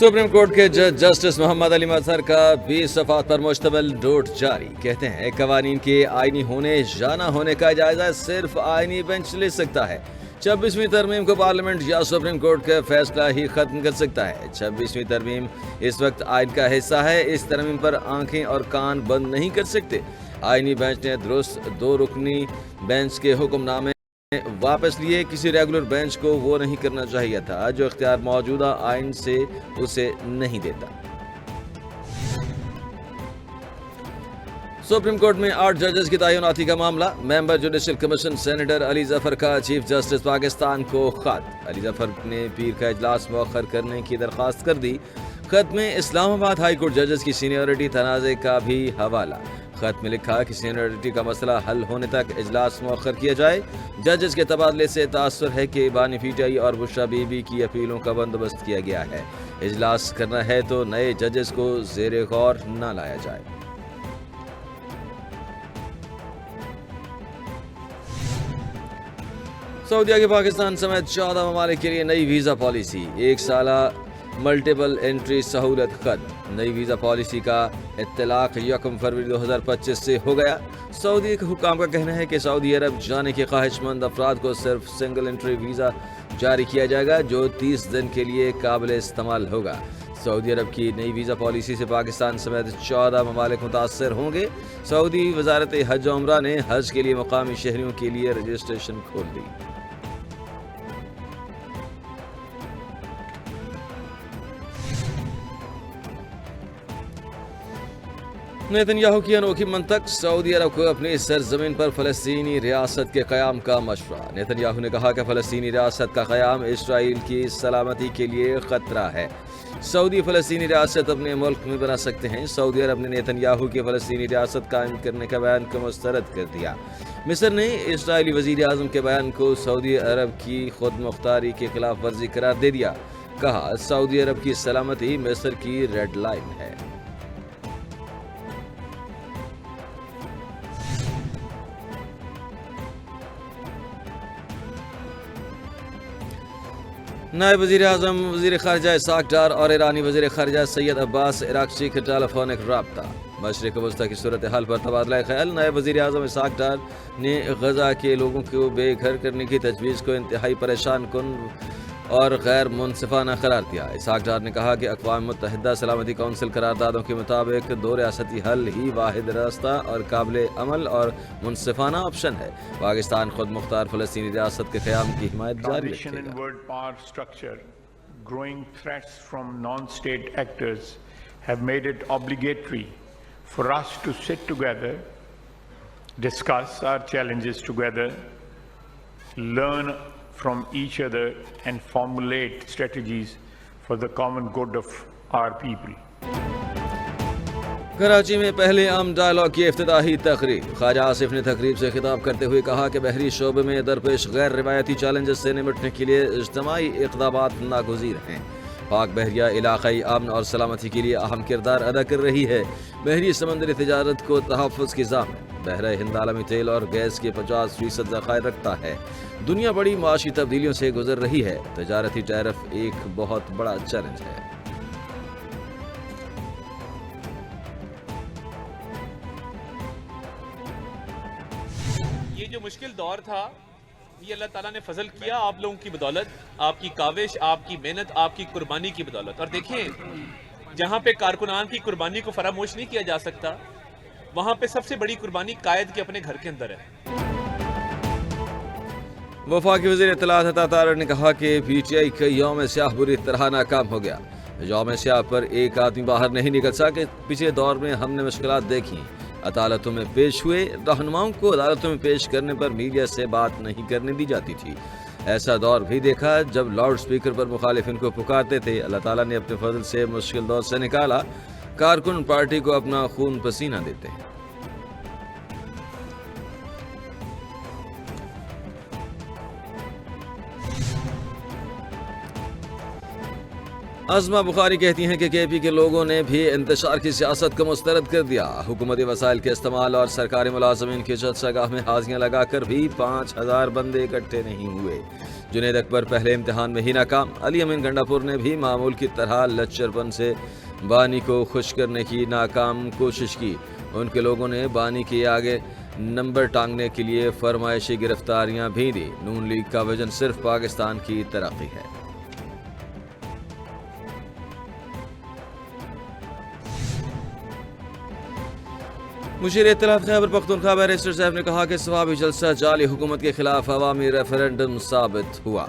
Supreme court के जज justice Mohammad Ali मजहर का 20 सफ़ात पर मुश्तमिल नोट जारी। कहते हैं कवानीन के आईनी होने या ना होने का जायजा सिर्फ आईनी बेंच ले सकता है। 26वीं तरमीम को पार्लियामेंट या सुप्रीम कोर्ट का फैसला ही खत्म कर सकता है। 26वीं तरमीम इस वक्त आइन का हिस्सा है। इस तरमीम पर आंखें और कान बंद नहीं कर सकते। आईनी बेंच ने दुरुस्त 2 रुकनी बेंच के हुक्मनामे वापस लिए। किसी रेगुलर बेंच को वो नहीं करना चाहिए था जो इख्तियार मौजूदा आइन से उसे नहीं देता। सुप्रीम कोर्ट में 8 जजेस की तैनाती का मामला। Member judicial commission senator Ali Zafar का चीफ जस्टिस पाकिस्तान को खत। अली जफर ने पीर का इजलास मौखर करने की दरख्वास्त कर दी। खत में इस्लामाबाद हाई कोर्ट जजेस की सीनियरिटी तनाज़े का भी हवाला। खत में लिखा कि सीनियरिटी का मसला हल होने तक इजलास मौखर किया जाए। जजेस के तबादले से तासुर है कि बानी पीटीआई और बुशरा बीबी की अपीलों का बंदोबस्त किया गया है। इजलास करना है तो नए जजेस को ज़ेरे गौर न लाया जाए। सऊदीया की पाकिस्तान समेत 14 ममालिक के लिए नई वीज़ा पॉलिसी। 1 साला मल्टीपल एंट्री सहूलत खत्म। नई वीज़ा पॉलिसी का इत्तलाक 1 फरवरी 2025 से हो गया। सऊदी हुक्काम का कहना है कि सऊदी अरब जाने के ख्वाहिशमंद अफराद को सिर्फ सिंगल एंट्री वीज़ा जारी किया जाएगा जो 30 दिन के लिए काबिल इस्तेमाल होगा। सऊदी अरब की नई वीज़ा पॉलिसी से पाकिस्तान समेत 14 ममालिक मुतासर होंगे। सऊदी वजारत हज और उम्रा ने हज के लिए मकामी शहरियों के लिए रजिस्ट्रेशन खोल दी। नेतन्याहू की अनोखी मंतक। सऊदी अरब को अपनी सरजमीन पर फ़लस्तीनी रियासत के क़याम का मशवरा। नेतन्याहू ने कहा कि फ़लस्तीनी रियासत का क़याम इसराइल की सलामती के लिए ख़तरा है। सऊदी फ़लस्तीनी रियासत अपने मुल्क में बना सकते हैं। सऊदी अरब ने नेतन्याहू की फ़लस्तीनी रियासत कायम करने का बयान को मुस्तरद कर दिया। मिस्र ने इसराइली वज़ीर आज़म के बयान को सऊदी अरब की खुद मुख्तारी के खिलाफ वर्जी करार दे दिया। कहा सऊदी अरब की सलामती मिस्र की रेड लाइन है। नायब वज़ीर आज़म वज़ीर ख़ारिजा इसाक डार और ईरानी वज़ीर ख़ारिजा सैयद अब्बास इराक़ची का टेलीफोनिक रब्ता। मशरिक़ वस्ता की सूरत हाल पर तबादला ख्याल। नायब वज़ीर आज़म इसाक डार ने गज़ा के लोगों को बेघर करने की तजवीज़ को इंतहाई परेशान कुन और गैर मुनसिफाना करार दिया। इसाक डार ने कहा कि अक़वाम मुत्तहिदा सलामती कौंसिल करारदादों के मुताबिक 2 रियासती हल ही वाहिद रास्ता और काबिल अमल और मुनसिफाना ऑप्शन है। पाकिस्तान खुद मुख्तार फ़लस्तीनी रियासत के क़याम की हिमायत जारी रखेगा। Growing threats from non-state actors have made it obligatory for us to sit together, discuss our challenges together, learn from each other and formulate strategies for the common good of our people. Karachi में पहले आम dialogue की इफ्तिताही तकरीब। ख्वाजा आसिफ ने तकरीब से खिताब करते हुए कहा कि बहरी शोबे में दरपेश गैर रिवायती चैलेंजेस से निपटने के लिए इज्तिमाई इक़दामात नागुज़ीर हैं। पाक बहरिया इलाक़ाई अमन और सलामती के लिए अहम किरदार अदा कर रही है। बहरी समंदरी तिजारत को तहफ़्फ़ुज़ की ज़ामिन। बहरा हिंद आलमी तेल और गैस के 50% ज़खायर रखता है। दुनिया बड़ी माशी तब्दीलियों से गुजर रही है। तजारती टैरिफ एक बहुत बड़ा चैलेंज है। ये जो मुश्किल दौर था ये अल्लाह ताला ने फजल किया आप लोगों की बदौलत, आपकी काविश, आपकी मेहनत, आपकी कुर्बानी की बदौलत। और देखें जहां पे कारकुनान की कुर्बानी को फरामोश नहीं किया जा सकता वहां पे सबसे बड़ी कुर्बानी कायद के अपने घर के अंदर है। वफाकी वज़ीर इत्तलात अता तारड़ ने कहा कि पीटीआई का यौम स्याह बुरी तरह नाकाम हो गया। यौम स्याह पर एक आदमी बाहर नहीं निकल सका। पिछले दौर में हमने मुश्किलात देखी, अदालतों में पेश हुए। रहनुमाओं को अदालतों में पेश करने पर मीडिया से बात नहीं करने दी जाती थी। ऐसा दौर भी देखा जब लाउड स्पीकर पर मुखालिफिन को पुकारते थे। अल्लाह ताला ने अपने फजल से मुश्किल दौर से निकाला। कारकुन पार्टी को अपना खून पसीना देते हैं। अज़मा बुखारी कहती हैं कि केपी के लोगों ने भी इंतशार की सियासत को मुस्तरद कर दिया। हुकूमती वसाइल के इस्तेमाल और सरकारी मुलाजमीन की जलसागाह में हाजियाँ लगाकर भी 5000 बंदे इकट्ठे नहीं हुए। जुनैद अकबर पहले इम्तिहान में ही नाकाम। अली अमीन गंडापुर ने भी मामूल की तरह लच्चरपन से बानी को खुश करने की नाकाम कोशिश की। उनके लोगों ने बानी के आगे नंबर टांगने के लिए फरमाइशी गिरफ्तारियां भी दी। नून लीग का विजन सिर्फ पाकिस्तान की तरक्की है। मुशीर इत्तलाफ खैबर पख्तूनख्वा बैरिस्टर साहब ने कहा कि सवाबी जलसा जाली हुकूमत के खिलाफ अवामी रेफरेंडम साबित हुआ।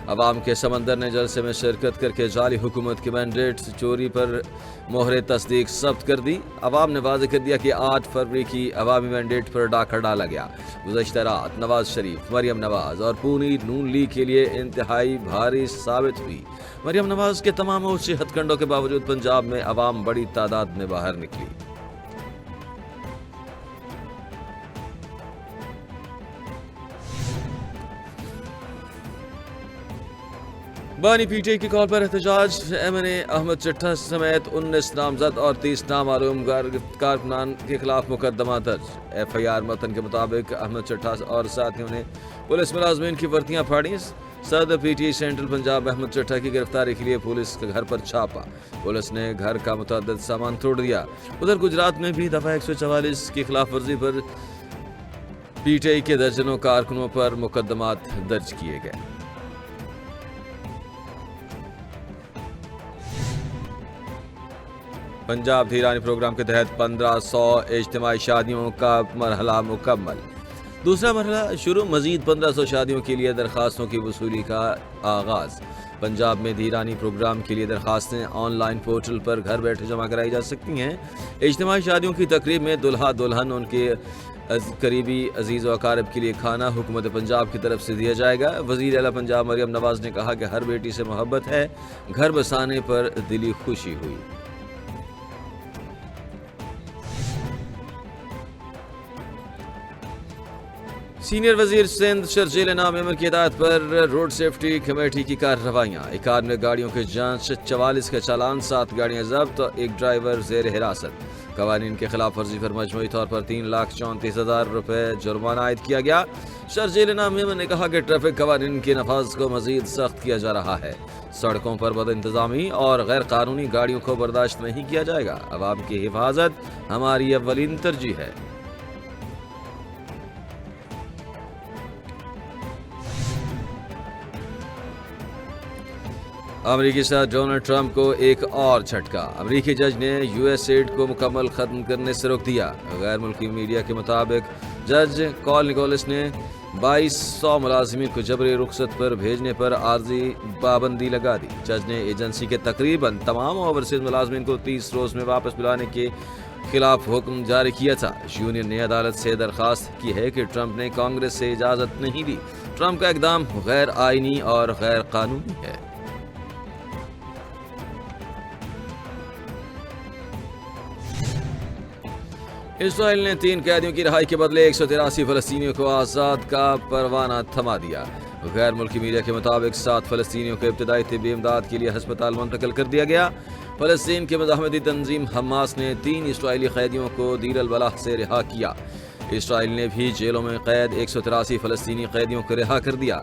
अवाम के समंदर ने जलसे में शिरकत करके जाली हुकूमत के मैंडेट चोरी पर मोहर तस्दीक जब्त कर दी। अवाम ने वाज़ेह कर दिया कि 8 फरवरी की अवामी मैंडेट पर डाका डाला गया। गुज़श्ता रात नवाज शरीफ, मरियम नवाज और पूरी नून लीग के लिए इंतहाई भारी साबित हुई। मरियम नवाज के तमाम ऊँचे हथकंडों के बावजूद पंजाब में अवाम बड़ी तादाद में बाहर निकली। बानी पीटीआई की कॉल पर एहतजाज। एमएनए अहमद चट्टा समेत 19 नामजद और 30 नामालूम कारकुनान के खिलाफ मुकदमा दर्ज। एफआईआर मतन के मुताबिक अहमद चट्टा और साथियों ने पुलिस मुलाजमीन की वर्दियां फाड़ी। सदर पीटीआई सेंट्रल पंजाब अहमद चट्टा की गिरफ्तारी के लिए पुलिस के घर पर छापा। पुलिस ने घर का मुतअद्दिद सामान तोड़ दिया। उधर गुजरात में भी दफा 144 की खिलाफ वर्जी पर पीटीआई के दर्जनों कारकुनों पर मुकदमात दर्ज किए गए। पंजाब धीरानी प्रोग्राम के तहत 1500 इज्तिमाई शादियों का मरहला मुकम्मल। दूसरा मरहला शुरू। मजीद 1500 शादियों के लिए दरखास्तों की वसूली का आगाज़। पंजाब में धीरानी प्रोग्राम के लिए दरखास्तें ऑनलाइन पोर्टल पर घर बैठे जमा कराई जा सकती हैं। इज्तिमाई शादियों की तकरीब में दुल्हा दुल्हन उनके करीबी अजीज़ व अकारब के लिए खाना हुकूमत पंजाब की तरफ से दिया जाएगा। वज़ीर आला पंजाब मरियम नवाज ने कहा कि हर बेटी से मोहब्बत है। घर बसाने पर दिली खुशी हुई। सीनियर वजीर सिंध शर्जील इनाम अमर की हिदायत पर रोड सेफ्टी कमेटी की कार्रवाइयाँ। 91 गाड़ियों की जांच, 44 का चालान, 7 गाड़ियाँ जब्त और 1 ड्राइवर जेर हिरासत। कवानीन के खिलाफ वर्जी पर मजमूई तौर पर 3,34,000 रुपये जुर्माना आयद किया गया। शर्जील इनाम अमर ने कहा कि ट्रैफिक कवानीन के नफाज को मजीद सख्त किया जा रहा है। सड़कों पर बद इंतजामी और गैर कानूनी गाड़ियों को बर्दाश्त नहीं किया जाएगा। अवाम की हिफाजत हमारी अव्वलीन तरजीह है। अमरीकी सदर डोनाल्ड ट्रंप को एक और झटका। अमरीकी जज ने यूएस एड को मुकम्मल खत्म करने से रोक दिया। गैर मुल्की मीडिया के मुताबिक जज कॉल निकोलस ने 2200 मुलाजिमीन को जबरी रुखसत पर भेजने पर आर्जी पाबंदी लगा दी। जज ने एजेंसी के तकरीबन तमाम ओवरसीज मुलाजिमीन को 30 रोज में वापस बुलाने के खिलाफ हुक्म जारी किया था। यूनियन ने अदालत से दरखास्त की है कि ट्रंप ने कांग्रेस से इजाज़त नहीं दी। ट्रंप का इकदाम गैर आइनी और गैर कानूनी है। इसराइल ने 3 कैदियों की रिहाई के बदले 183 फलस्तीनियों को आज़ाद का परवाना थमा दिया। गैर मुल्की मीडिया के मुताबिक 7 फलस्तीनियों को इब्तदाई तिब्बी इमदाद के लिए अस्पताल मुंतकिल कर दिया गया। फलस्तीन के मज़ाहमती तंजीम हमास ने 3 इसराइली कैदियों को दीर अल बलाह से रिहा किया। इसराइल ने भी जेलों में कैद 183 फलस्तीनी कैदियों को रिहा कर दिया।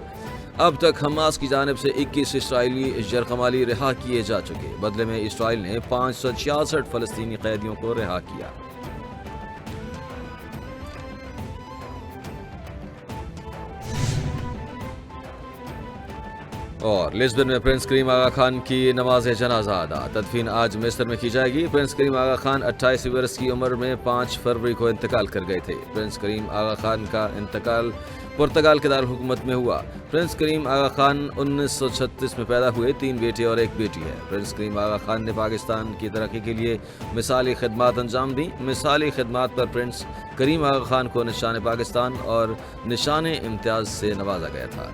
अब तक हमास की जानिब से 21 इसराइली जरकमाली रिहा किए जा चुके। बदले में इसराइल ने 566 फलस्तीनी कैदियों को रिहा किया। और लिस्बन में प्रिंस करीम आगा खान की नमाज जनाजा अदा। तदफीन आज मिस्र में की जाएगी। प्रिंस करीम आगा खान 28 वर्ष की उम्र में 5 फरवरी को इंतकाल कर गए थे। प्रिंस करीम आगा खान का इंतकाल पुर्तगाल के दारुल हुकूमत में हुआ। प्रिंस करीम आगा खान 1936 में पैदा हुए। 3 बेटे और 1 बेटी है। प्रिंस करीम आगा खान ने पाकिस्तान की तरक्की के लिए मिसाली खिदमात अंजाम दी। मिसाली खिदमात पर प्रिंस करीम आगा खान को निशान पाकिस्तान और निशान इम्तियाज़ से नवाजा गया था।